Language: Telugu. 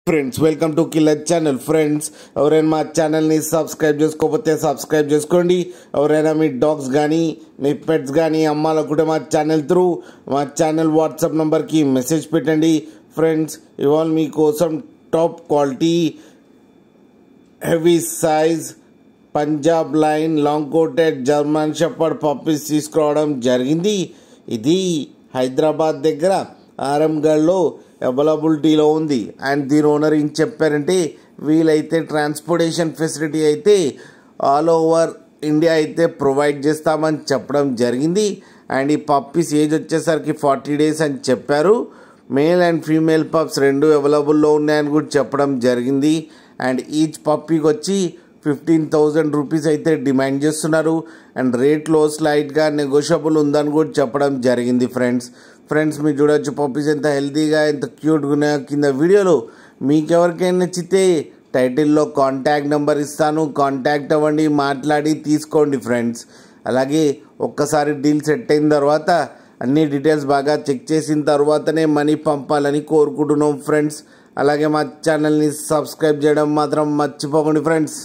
Friends welcome to killer channel. Friends ఎవరైనా మా ఛానల్ని సబ్స్క్రైబ్ చేసుకోకపోతే సబ్స్క్రైబ్ చేసుకోండి. ఎవరైనా మీ డాగ్స్ కానీ మీ పెట్స్ కానీ అమ్మాలనుకుంటే మా ఛానల్ వాట్సాప్ నెంబర్కి మెసేజ్ పెట్టండి. ఫ్రెండ్స్ ఇవాళ మీకోసం top quality heavy size Punjab line long coated German shepherd puppies తీసుకురావడం జరిగింది. ఇది హైదరాబాద్ దగ్గర ఆరంగఢ్లో అవైలబిలిటీలో ఉంది. అండ్ దీని ఓనర్ ఏం చెప్పారంటే వీలైతే ట్రాన్స్పోర్టేషన్ ఫెసిలిటీ అయితే ఆల్ ఓవర్ ఇండియా అయితే ప్రొవైడ్ చేస్తామని చెప్పడం జరిగింది. అండ్ ఈ పప్పీస్ ఏజ్ వచ్చేసరికి 40 days అని చెప్పారు. మేల్ అండ్ ఫీమేల్ పప్స్ రెండు అవైలబుల్లో ఉన్నాయని కూడా చెప్పడం జరిగింది. అండ్ ఈచ్ పప్పీకి వచ్చి 15,000 రూపీస్ అయితే డిమాండ్ చేస్తున్నారు. అండ్ రేట్లో స్లైట్గా నెగోషియబుల్ ఉందని కూడా చెప్పడం జరిగింది. ఫ్రెండ్స్ మీరు చూడొచ్చు పప్పీస్ ఎంత హెల్తీగా ఎంత క్యూట్గా ఉన్నాయో. కింద వీడియోలో మీకు ఎవరికైనా నచ్చితే టైటిల్లో కాంటాక్ట్ నెంబర్ ఇస్తాను, కాంటాక్ట్ అవ్వండి, మాట్లాడి తీసుకోండి ఫ్రెండ్స్. అలాగే ఒక్కసారి డీల్ సెట్ అయిన తర్వాత అన్ని డీటెయిల్స్ బాగా చెక్ చేసిన తర్వాతనే మనీ పంపాలని కోరుకుంటున్నాం ఫ్రెండ్స్. అలాగే మా ఛానల్ని సబ్స్క్రైబ్ చేయడం మాత్రం మర్చిపోకండి ఫ్రెండ్స్.